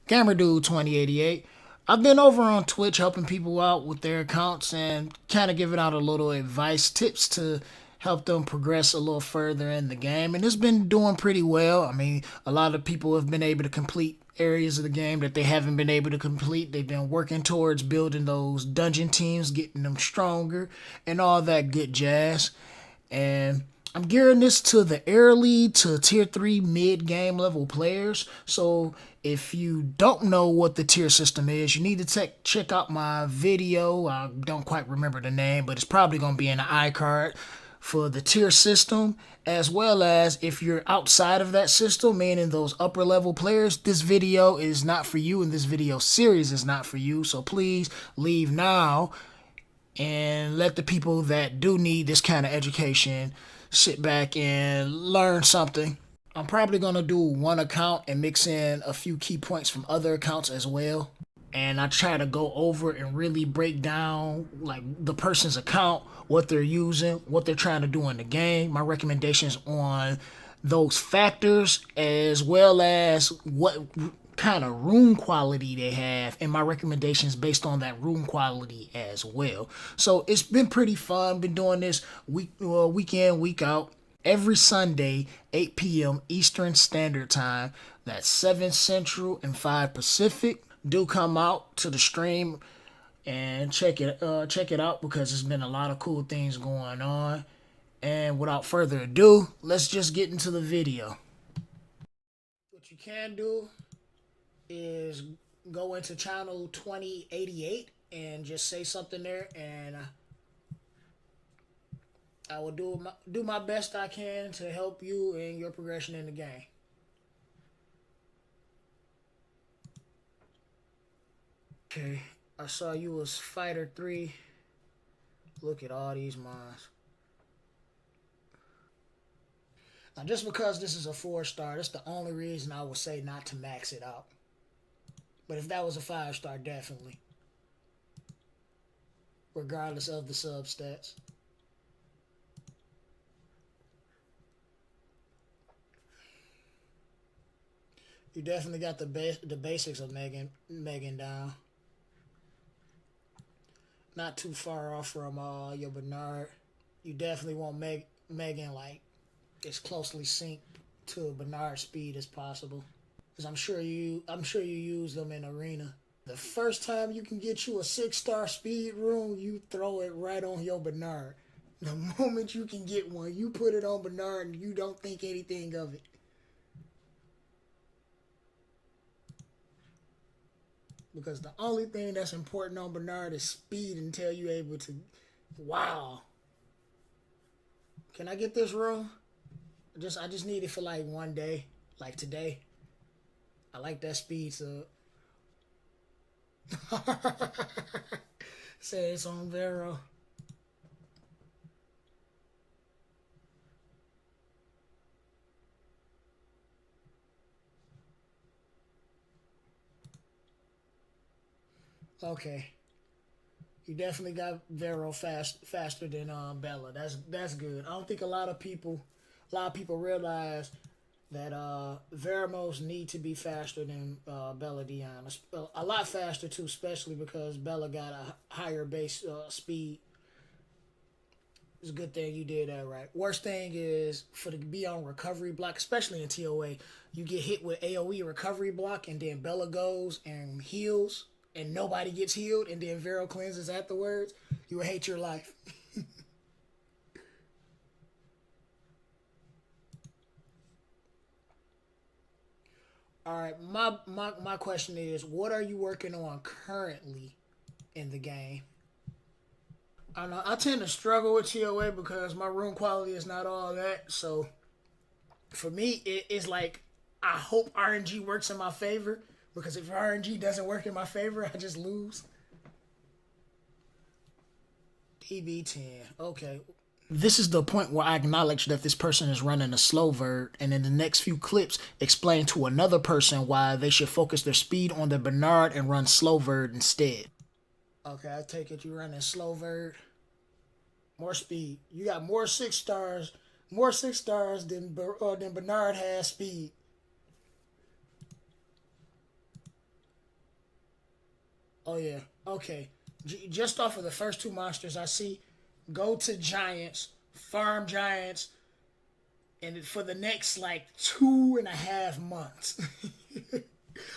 GamerDude 2088. I've been over on Twitch helping people out with their accounts and kind of giving out a little advice, tips to help them progress a little further in the game. And it's been doing pretty well. I mean, a lot of people have been able to complete areas of the game that they haven't been able to complete. They've been working towards building those dungeon teams, getting them stronger, and all that good jazz. And I'm gearing this to the early to tier 3 mid game level players. So if you don't know what the tier system is, you need to check out my video. I don't quite remember the name, but it's probably going to be in the iCard for the tier system, as well as if you're outside of that system, meaning those upper level players, this video is not for you and this video series is not for you. So please leave now and let the people that do need this kind of education sit back and learn something. I'm probably going to do one account and mix in a few key points from other accounts as well. And I try to go over and really break down like the person's account, what they're using, what they're trying to do in the game, my recommendations on those factors, as well as what kind of room quality they have, and my recommendations based on that room quality as well. So it's been pretty fun. Been doing this week in, week out, every Sunday, 8 p.m. Eastern Standard Time. That's 7 Central and 5 Pacific. Do come out to the stream and check it out because there's been a lot of cool things going on. And without further ado, let's just get into the video. What you can do is go into channel 2088 and just say something there, and I will do my best I can to help you in your progression in the game. Okay, I saw you was Fighter 3. Look at all these mods. Now, just because this is a 4-star, that's the only reason I would say not to max it out. But if that was a 5-star, definitely. Regardless of the sub stats. You definitely got the basics of Megan down. Not too far off from your Bernard. You definitely want Megan like as closely synced to Bernard's speed as possible. Because I'm sure you use them in arena. The first time you can get you a 6-star speed room, you throw it right on your Bernard. The moment you can get one, you put it on Bernard and you don't think anything of it. Because the only thing that's important on Bernard is speed until you're able to... Wow. Can I get this room? I just need it for like one day. Like today. I like that speed, so... Say it's on Vero. Okay. You definitely got Vero faster than Bella. That's good. I don't think a lot of people realize that Veramos need to be faster than Bella Dion. A lot faster too, especially because Bella got a higher base speed. It's a good thing you did that right. Worst thing is for to be on recovery block, especially in TOA, you get hit with AoE recovery block and then Bella goes and heals and nobody gets healed and then Vero cleanses afterwards. You will hate your life. All right, my question is, what are you working on currently in the game? I know I tend to struggle with TOA because my room quality is not all that. So for me, it's like I hope RNG works in my favor because if RNG doesn't work in my favor, I just lose. DB10. Okay. This is the point where I acknowledge that this person is running a slow vert, and in the next few clips, explain to another person why they should focus their speed on the Bernard and run slow vert instead. Okay, I take it you running slow vert. More speed. You got more 6-stars. More 6-stars than Bernard has speed. Oh yeah. Okay. Just off of the first two monsters I see, go to Giants, farm Giants, and for the next like 2.5 months.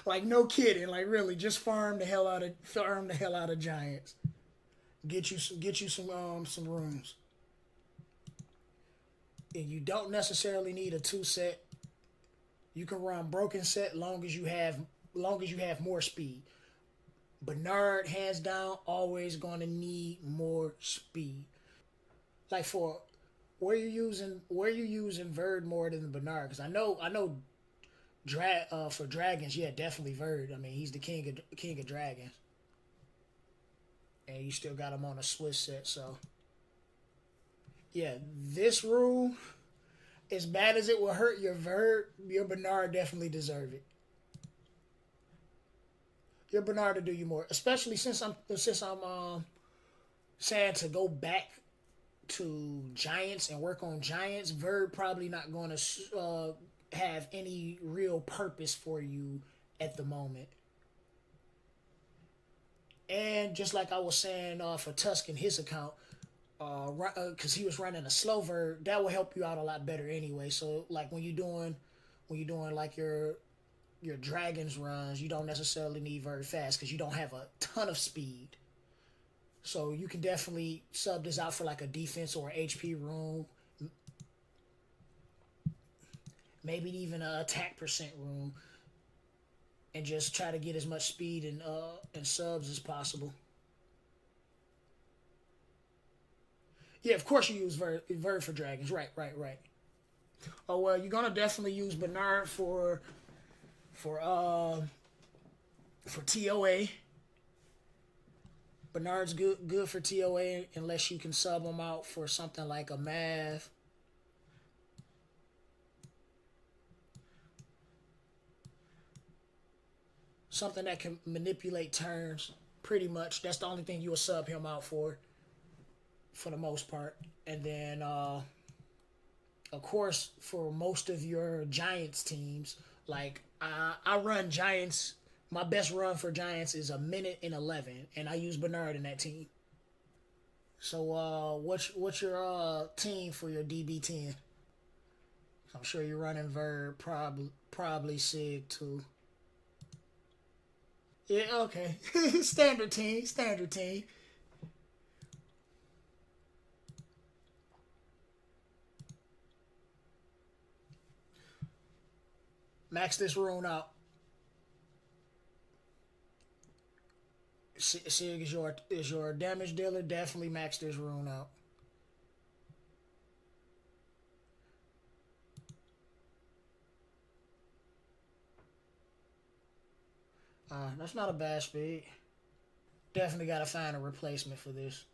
Like no kidding, like really, just farm the hell out of Giants. Get you some rooms, and you don't necessarily need a two set. You can run broken set long as you have more speed. Bernard, hands down, always gonna need more speed. Like for where you using Verd more than the Bernard? Because I know for dragons, yeah, definitely Verd. I mean, he's the king of dragons, and you still got him on a Swiss set. So yeah, this rule, as bad as it will hurt your Verd, your Bernard definitely deserve it. Your Bernard to do you more, especially since I'm saying to go back to Giants and work on Giants. Verd probably not going to have any real purpose for you at the moment. And just like I was saying for Tuscan, his account, because he was running a slow Verd, that will help you out a lot better anyway. So like when you're doing like your dragons runs, you don't necessarily need very fast because you don't have a ton of speed. So you can definitely sub this out for like a defense or HP room, maybe even a attack percent room, and just try to get as much speed and subs as possible. Yeah, of course you use Verd for dragons. Right, right, right. Oh well, you're gonna definitely use Bernard for uh for TOA. Bernard's good for TOA unless you can sub him out for something like a Mav. Something that can manipulate turns. Pretty much. That's the only thing you will sub him out for the most part. And then of course for most of your Giants teams, like I run Giants, my best run for Giants is 1 minute and 11, and I use Bernard in that team. So what's your team for your DB10? I'm sure you're running Verb, probably Sig too. Yeah, okay. Standard team. Max this rune out. Sig is your damage dealer. Definitely max this rune out. That's not a bad speed. Definitely gotta find a replacement for this.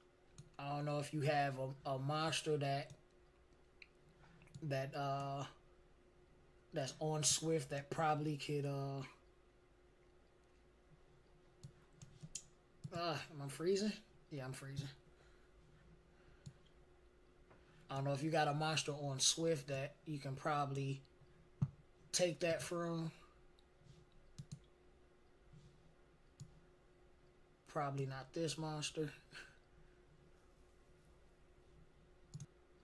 I don't know if you have a monster that that's on Swift that probably could am I freezing? Yeah, I'm freezing. I don't know if you got a monster on Swift that you can probably take that from. Probably not this monster.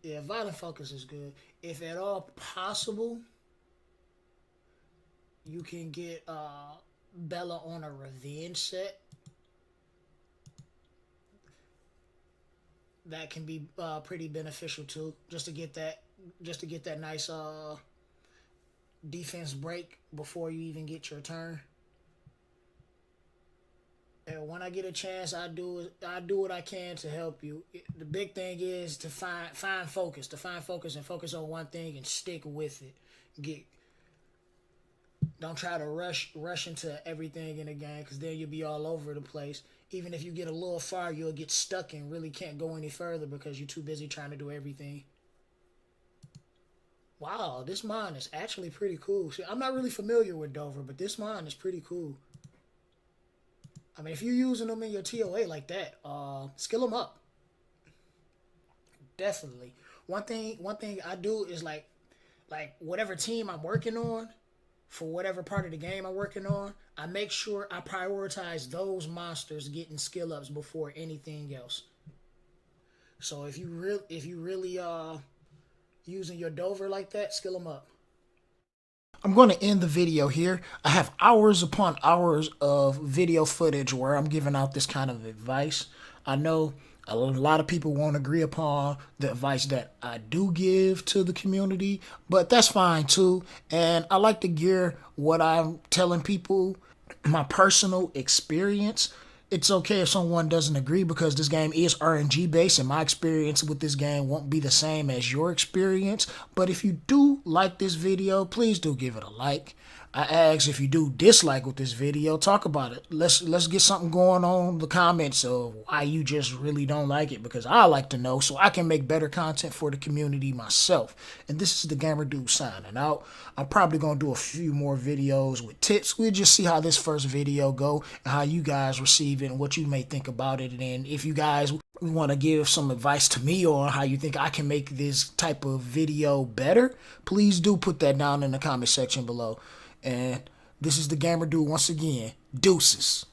Yeah, Violent Focus is good. If at all possible, you can get Bella on a revenge set. That can be pretty beneficial too, just to get that nice defense break before you even get your turn. And when I get a chance, I do what I can to help you. The big thing is to find focus and focus on one thing and stick with it. Get Don't try to rush into everything in the game because then you'll be all over the place. Even if you get a little far, you'll get stuck and really can't go any further because you're too busy trying to do everything. Wow, this mine is actually pretty cool. See, I'm not really familiar with Dover, but this mine is pretty cool. I mean, if you're using them in your TOA like that, skill them up. Definitely. One thing I do is like whatever team I'm working on. for whatever part of the game I'm working on, I make sure I prioritize those monsters getting skill ups before anything else. So if you really using your Dover like that, skill them up. I'm going to end the video here. I have hours upon hours of video footage where I'm giving out this kind of advice. I know a lot of people won't agree upon the advice that I do give to the community, but that's fine too. And I like to gear what I'm telling people, my personal experience. It's okay if someone doesn't agree because this game is RNG based and my experience with this game won't be the same as your experience. But if you do like this video, please do give it a like. I ask if you do dislike with this video, talk about it. Let's get something going on in the comments of why you just really don't like it, because I like to know so I can make better content for the community myself. And this is the Gamer Dude signing out. I'm probably gonna do a few more videos with tips. We'll just see how this first video go and how you guys receive it and what you may think about it. And if you guys want to give some advice to me or how you think I can make this type of video better, please do put that down in the comment section below. And this is the Gamer Dude once again. Deuces.